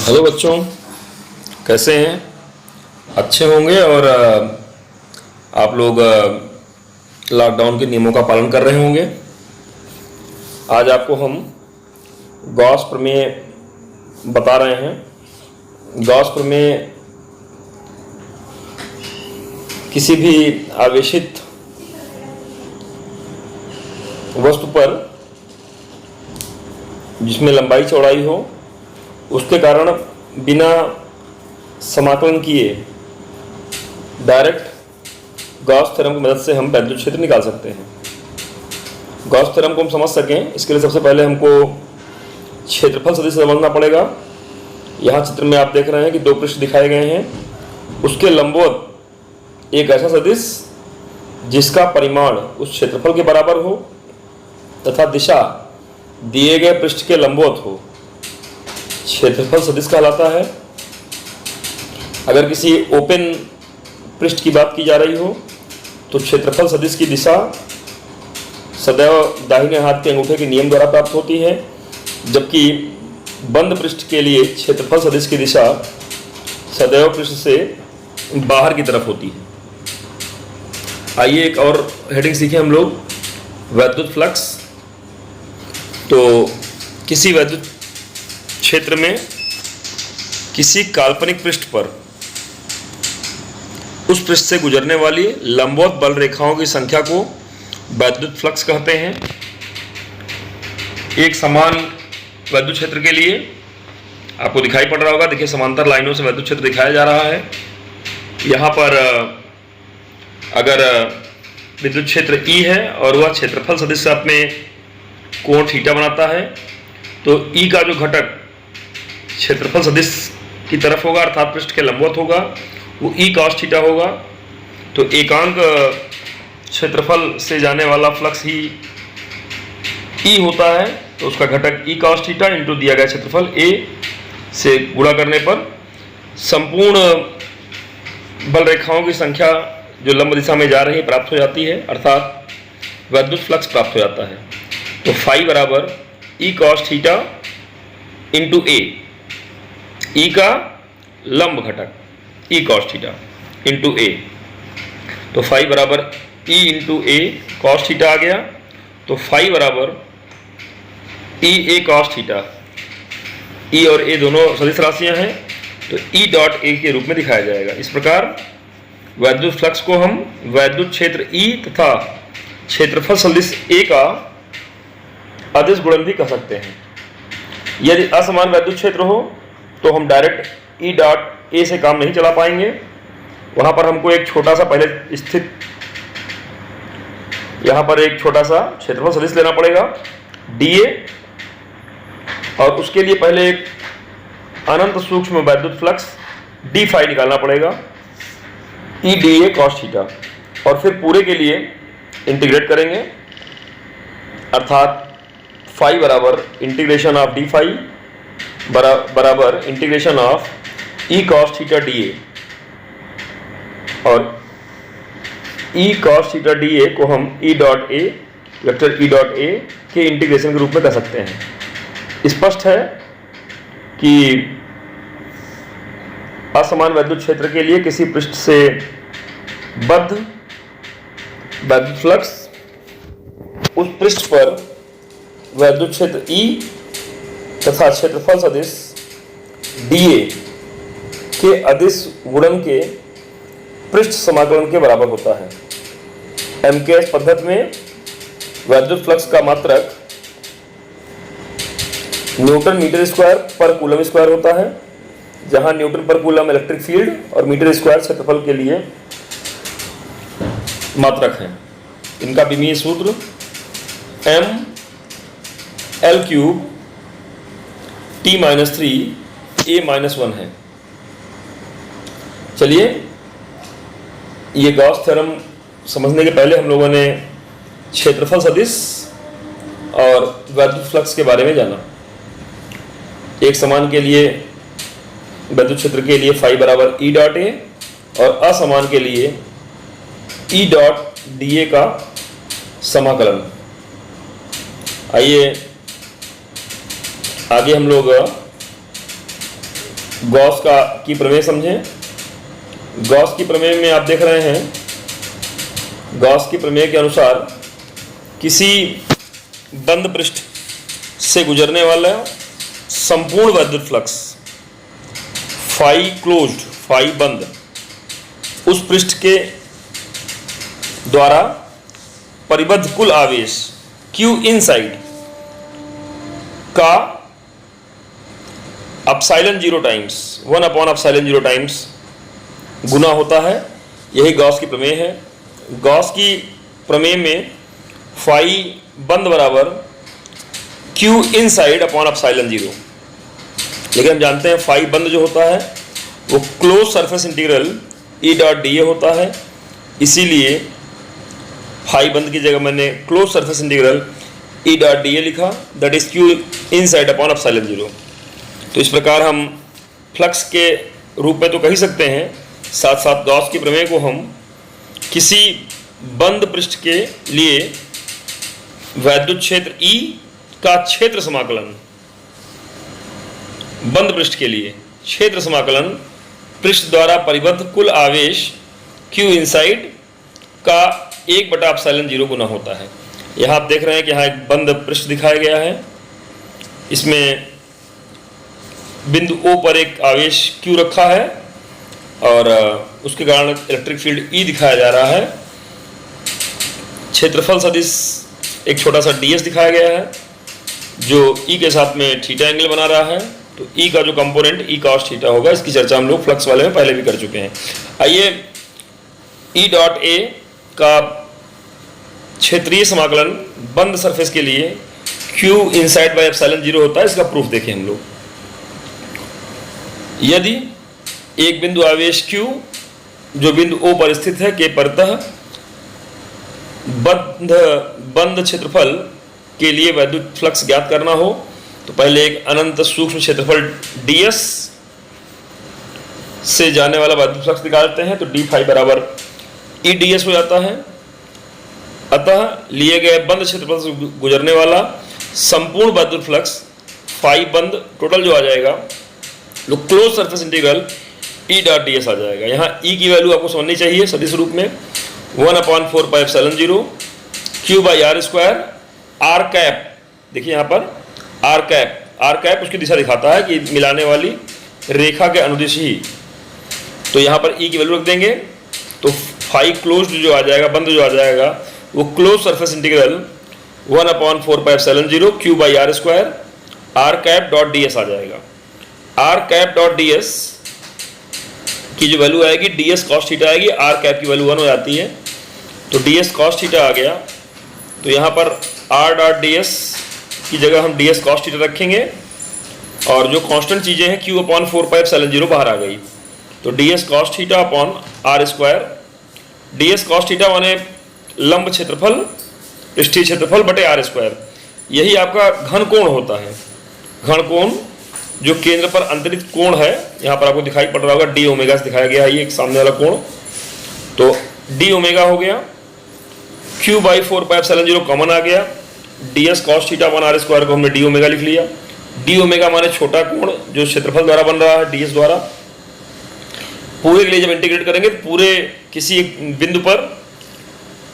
Hello बच्चों, कैसे हैं? अच्छे होंगे। और आप लोग लॉकडाउन के नियमों का पालन कर रहे होंगे। आज आपको हम गॉस प्रमेय बता रहे हैं। गॉस प्रमेय किसी भी आवेशित वस्तु पर जिसमें लंबाई चौड़ाई हो, उसके कारण बिना समाकलन किए डायरेक्ट गॉस थ्योरम की मदद से हम वैद्युत क्षेत्र निकाल सकते हैं। गॉस थ्योरम को हम समझ सकें, इसके लिए सबसे पहले हमको क्षेत्रफल सदिश समझना पड़ेगा। यहाँ चित्र में आप देख रहे हैं कि दो पृष्ठ दिखाए गए हैं। उसके लंबवत एक ऐसा सदिश जिसका परिमाण उस क्षेत्रफल के बराबर हो तथा दिशा दिए गए पृष्ठ के लंबवत हो, क्षेत्रफल सदिश कहलाता है। अगर किसी ओपन पृष्ठ की बात की जा रही हो तो क्षेत्रफल सदिश की दिशा सदैव दाहिने हाथ के अंगूठे के नियम द्वारा प्राप्त होती है, जबकि बंद पृष्ठ के लिए क्षेत्रफल सदिश की दिशा सदैव पृष्ठ से बाहर की तरफ होती है। आइए एक और हेडिंग सीखें हम लोग, वैद्युत फ्लक्स। तो किसी वैद्युत क्षेत्र में किसी काल्पनिक पृष्ठ पर उस पृष्ठ से गुजरने वाली लंबवत बल रेखाओं की संख्या को वैद्युत फ्लक्स कहते हैं। एक समान वैद्युत क्षेत्र के लिए आपको दिखाई पड़ रहा होगा, देखिए समांतर लाइनों से वैद्युत क्षेत्र दिखाया जा रहा है। यहाँ पर अगर विद्युत क्षेत्र E है और वह क्षेत्रफल सदिश से अपने कोण थीटा बनाता है, तो E का जो घटक क्षेत्रफल सदिश की तरफ होगा अर्थात पृष्ठ के लंबवत होगा, वो E cos थीटा होगा। तो एकांक क्षेत्रफल से जाने वाला फ्लक्स ही E होता है, तो उसका घटक E cos थीटा इंटू दिया गया क्षेत्रफल A से गुणा करने पर संपूर्ण बल रेखाओं की संख्या जो लंब दिशा में जा रही है प्राप्त हो जाती है, अर्थात वैद्युत फ्लक्स प्राप्त हो जाता है। तो फाई बराबर E cos theta into A, E का लंब घटक E cos theta into A, तो फाई बराबर E into A cos theta आ गया। तो फाई बराबर E A cos theta, E और A दोनों सदिश राशियां हैं, तो E डॉट A के रूप में दिखाया जाएगा। इस प्रकार वैद्युत फ्लक्स को हम वैद्युत क्षेत्र E तथा क्षेत्रफल सदिश A का अदिश गुणन भी कह सकते हैं। यदि असमान वैद्युत क्षेत्र हो तो हम डायरेक्ट E डॉट A से काम नहीं चला पाएंगे। वहाँ पर हमको एक छोटा सा पहले स्थित यहाँ पर एक छोटा सा क्षेत्रफल सदिश लेना पड़ेगा dA, और उसके लिए पहले एक अनंत सूक्ष्म वैद्युत फ्लक्स d फाई निकालना पड़ेगा, E dA cos थीटा, और फिर पूरे के लिए इंटीग्रेट करेंगे, अर्थात फाई बराबर इंटीग्रेशन ऑफ डी फाई बराबर integration of E cos theta dA, और E cos थीटा dA को हम E dot A vector E dot A के इंटीग्रेशन के रूप में कर सकते हैं। स्पष्ट है कि असमान वैद्युत क्षेत्र के लिए किसी पृष्ठ से बद्ध वैद्युत फ्लक्स उस पृष्ठ पर वैद्युत क्षेत्र E तथा क्षेत्रफल सदिश dA के अदिश गुणन के पृष्ठ समाकलन के बराबर होता है। MKS पद्धति में वैद्युत फ्लक्स का मात्रक न्यूटन मीटर स्क्वायर पर कूलम स्क्वायर होता है, जहां न्यूटन पर कूलम इलेक्ट्रिक फील्ड और मीटर स्क्वायर क्षेत्रफल के लिए मात्रक है। इनका विमीय सूत्र mL क्यूब T-3 A-1 है। चलिए, ये गॉस थ्योरम समझने के पहले हम लोगों ने क्षेत्रफल सदिश और वैद्युत फ्लक्स के बारे में जाना। एक समान के लिए वैद्युत क्षेत्र के लिए फाई बराबर E डॉट A और असमान के लिए E डॉट dA का समाकलन। आइए आगे हम लोग गॉस की प्रमेय समझें। गॉस की प्रमेय में आप देख रहे हैं, गॉस की प्रमेय के अनुसार किसी बंद पृष्ठ से गुजरने वाला संपूर्ण वैद्युत फ्लक्स फाई क्लोज्ड, फाई बंद, उस पृष्ठ के द्वारा परिबद्ध कुल आवेश Q इनसाइड का एप्सिलॉन 0 टाइम्स 1/एप्सिलॉन 0 टाइम्स गुना होता है। यही गॉस की प्रमेय है। गॉस की प्रमेय में फाई बंद बराबर Q इनसाइड अपॉन एप्सिलॉन 0, लेकिन हम जानते हैं फाई बंद जो होता है वो close surface integral E dot D A होता है, इसीलिए फाई बंद की जगह मैंने close surface integral E dot D A लिखा, that is Q inside upon epsilon 0। तो इस प्रकार हम फ्लक्स के रूप में तो कह ही सकते हैं, साथ साथ गॉस की प्रमेय को हम किसी बंद पृष्ठ के लिए वैद्युत क्षेत्र E का क्षेत्र समाकलन, बंद पृष्ठ के लिए क्षेत्र समाकलन पृष्ठ द्वारा परिबद्ध कुल आवेश Q इनसाइड का 1/एप्सिलॉन 0 गुना होता है। यहाँ आप देख रहे हैं कि यहाँ एक बंद पृष्ठ दिखाया गया है, इसमें बिंदु O पर एक आवेश Q रखा है और उसके कारण इलेक्ट्रिक फील्ड E दिखाया जा रहा है। क्षेत्रफल सदिश एक छोटा सा ds दिखाया गया है जो E के साथ में थीटा एंगल बना रहा है। तो E का जो कंपोनेंट E cos थीटा होगा, इसकी चर्चा हम लोग फ्लक्स वाले में पहले भी कर चुके हैं। आइए E डॉट ए का क्षेत्रीय समाकलन बंद सरफेस के लिए Q इनसाइड बाय एप्सिलॉन 0 होता है, इसका प्रूफ देखें हम लोग। यदि एक बिंदु आवेश Q जो बिंदु O पर स्थित है के परतः बंद क्षेत्रफल के लिए वैद्युत फ्लक्स ज्ञात करना हो तो पहले एक अनंत सूक्ष्म क्षेत्रफल ds से जाने वाला वैद्युत फ्लक्स निकालते हैं, तो d फाई बराबर E ds हो जाता है। अतः लिए गए बंद क्षेत्रफल से गुजरने वाला संपूर्ण वैद्युत फ्लक्स फाई बंद टोटल जो आ जाएगा तो close surface integral E dot ds आ जाएगा। यहाँ E की वैल्यू आपको समझनी चाहिए सदिश रूप में 1/4πε0 Q by R square R cap. देखिए यहाँ पर आर कैप उसकी दिशा दिखाता है कि मिलाने वाली रेखा के अनुदिश ही। तो यहाँ पर E की वैल्यू रख देंगे तो फाई क्लोज्ड जो आ जाएगा, बंद जो आ जाएगा, वो close surface integral 1/4πε0 Q by R square R cap dot D S आ जाएगा। R cap dot D S की जो वैल्यू आएगी ds cos थीटा आएगी, आर कैप की वैल्यू 1 हो जाती है, तो ds cos थीटा आ गया। तो यहाँ पर r डॉट ds की जगह हम ds cos थीटा रखेंगे और जो कांस्टेंट चीज़ें हैं Q/4πε0 बाहर आ गई, तो ds cos theta upon R square. ds cos theta माने लंब क्षेत्रफल पृष्ठीय क्षेत्रफल बटे आर स्क्वायर, यही आपका घन कोण होता है। घन कोण जो केंद्र पर अंतरित कोण है, यहाँ पर आपको दिखाई पड़ रहा होगा डी ओमेगा से दिखाया गया है, ये एक सामने वाला कोण, तो डी ओमेगा हो गया। Q/4πε0 कॉमन आ गया, ds cos theta upon R square को हमने डी ओमेगा लिख लिया। डी ओमेगा माने छोटा कोण जो क्षेत्रफल द्वारा बन रहा है ds द्वारा। पूरे के लिए जब इंटीग्रेट करेंगे तो पूरे किसी एक बिंदु पर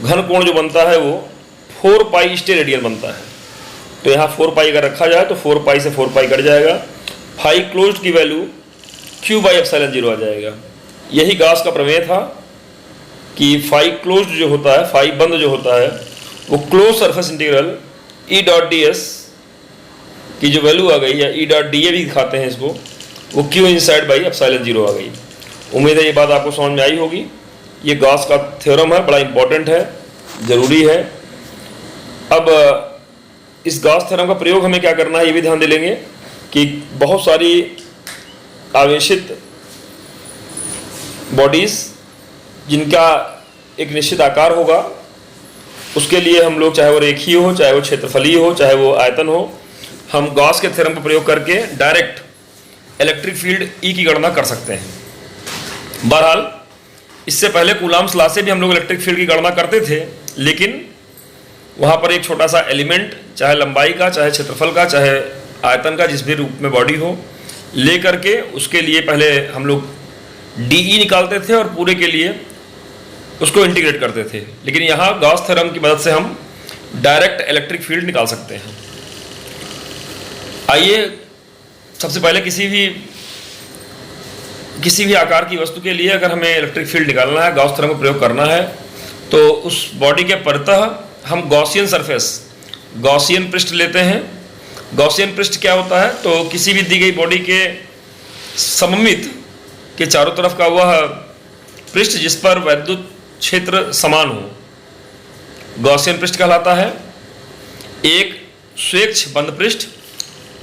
घन कोण जो बनता है वो 4π स्टे रेडियन बनता है। तो यहाँ 4π अगर रखा जाए तो 4π से 4π कट जाएगा, फाई क्लोज्ड की वैल्यू Q/ε0 आ जाएगा। यही गॉस का प्रमेय था कि फाई क्लोज्ड जो होता है, फाई बंद जो होता है, वो close surface integral E dot ds की जो वैल्यू आ गई, या E डॉट da भी दिखाते हैं इसको, वो Q इनसाइड बाई एप्सिलॉन 0 आ गई। उम्मीद है ये बात आपको समझ में आई होगी। ये गॉस का थ्योरम है, बड़ा इंपॉर्टेंट है, ज़रूरी है। अब इस गॉस थ्योरम का प्रयोग हमें क्या करना है ये भी ध्यान दे लेंगे कि बहुत सारी आवेशित बॉडीज़ जिनका एक निश्चित आकार होगा, उसके लिए हम लोग चाहे वो रेखीय हो, चाहे वो क्षेत्रफलीय हो, चाहे वो आयतन हो, हम गॉस के थ्योरम का प्रयोग करके डायरेक्ट इलेक्ट्रिक फील्ड E की गणना कर सकते हैं। बहरहाल इससे पहले कूलाम्स लॉ से भी हम लोग इलेक्ट्रिक फील्ड की गणना करते थे, लेकिन वहाँ पर एक छोटा सा एलिमेंट, चाहे लंबाई का, चाहे क्षेत्रफल का, चाहे आयतन का, जिस भी रूप में बॉडी हो, ले करके उसके लिए पहले हम लोग DE निकालते थे और पूरे के लिए उसको इंटीग्रेट करते थे, लेकिन यहाँ गॉस थ्योरम की मदद से हम डायरेक्ट इलेक्ट्रिक फील्ड निकाल सकते हैं। आइए सबसे पहले किसी भी आकार की वस्तु के लिए अगर हमें इलेक्ट्रिक फील्ड निकालना है, गॉस थ्योरम का प्रयोग करना है, तो उस बॉडी के परितः हम गॉसियन सरफेस, गॉसियन पृष्ठ लेते हैं। गॉसियन पृष्ठ क्या होता है? तो किसी भी दी गई बॉडी के सममित के चारों तरफ का वह पृष्ठ जिस पर वैद्युत क्षेत्र समान हो, गॉसियन पृष्ठ कहलाता है। एक स्वेच्छ बंद पृष्ठ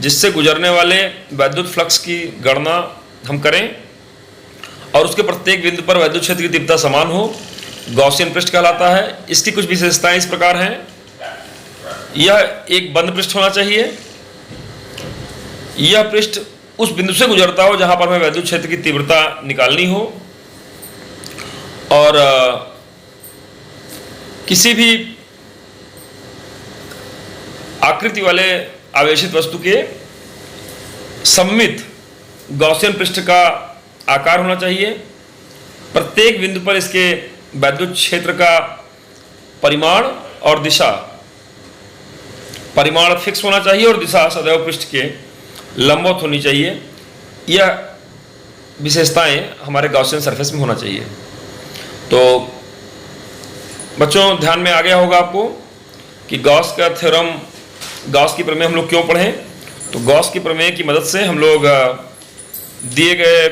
जिससे गुजरने वाले वैद्युत फ्लक्स की गणना हम करें और उसके प्रत्येक बिंदु पर वैद्युत क्षेत्र की तीव्रता समान हो, गॉसियन पृष्ठ कहलाता है। इसकी कुछ विशेषताएं इस प्रकार हैं। यह एक बंद पृष्ठ होना चाहिए। यह पृष्ठ उस बिंदु से गुजरता हो जहां पर हमें वैद्युत क्षेत्र की तीव्रता निकालनी हो, और किसी भी आकृति वाले आवेशित वस्तु के सममित गॉसियन पृष्ठ का आकार होना चाहिए। प्रत्येक बिंदु पर इसके वैद्युत क्षेत्र का परिमाण और दिशा, परिमाण फिक्स होना चाहिए और दिशा सदैव पृष्ठ के लंबवत होनी चाहिए। यह विशेषताएं हमारे गॉसियन सरफेस में होना चाहिए। तो बच्चों ध्यान में आ गया होगा आपको कि गॉस का थ्योरम, गॉस की प्रमेय हम लोग क्यों पढ़ें। तो गॉस की प्रमेय की मदद से हम लोग दिए गए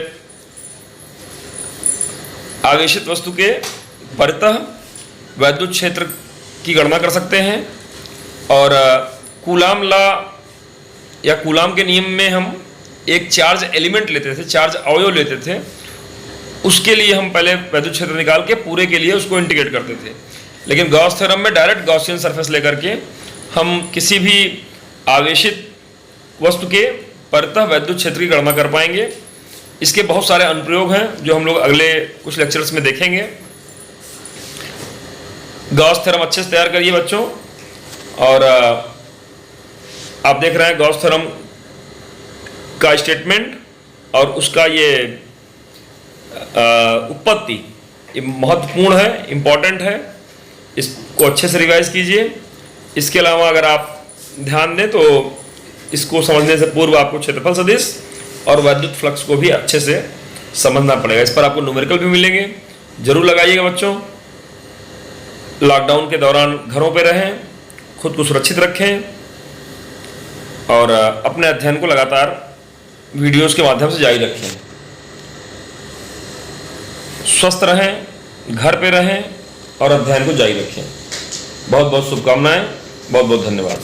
आवेशित वस्तु के परितः वैद्युत क्षेत्र की गणना कर सकते हैं। और कूलाम लॉ या कूलाम के नियम में हम एक चार्ज एलिमेंट लेते थे, चार्ज अवयव लेते थे, उसके लिए हम पहले वैद्युत क्षेत्र निकाल के पूरे के लिए उसको इंटीग्रेट करते थे। लेकिन गॉस थ्योरम में डायरेक्ट गॉसियन सरफेस लेकर के हम किसी भी आवेशित वस्तु के परितः वैद्युत क्षेत्र की गणना कर पाएंगे। इसके बहुत सारे अनुप्रयोग हैं जो हम लोग अगले कुछ लेक्चर्स में देखेंगे। गॉस थ्योरम अच्छे से तैयार करिए बच्चों। और आप देख रहे हैं गॉस थ्योरम का स्टेटमेंट और उसका ये उत्पत्ति, ये महत्वपूर्ण है, इम्पॉर्टेंट है। इसको अच्छे से रिवाइज कीजिए। इसके अलावा अगर आप ध्यान दें तो इसको समझने से पूर्व आपको क्षेत्रफल सदिश और वैद्युत फ्लक्स को भी अच्छे से समझना पड़ेगा। इस पर आपको न्यूमेरिकल भी मिलेंगे, जरूर लगाइएगा बच्चों। लॉकडाउन के दौरान घरों पे रहें, खुद को सुरक्षित रखें और अपने अध्ययन को लगातार वीडियोस के माध्यम से जारी रखें। स्वस्थ रहें, घर पे रहें और अध्ययन को जारी रखें। बहुत बहुत शुभकामनाएं, बहुत बहुत धन्यवाद।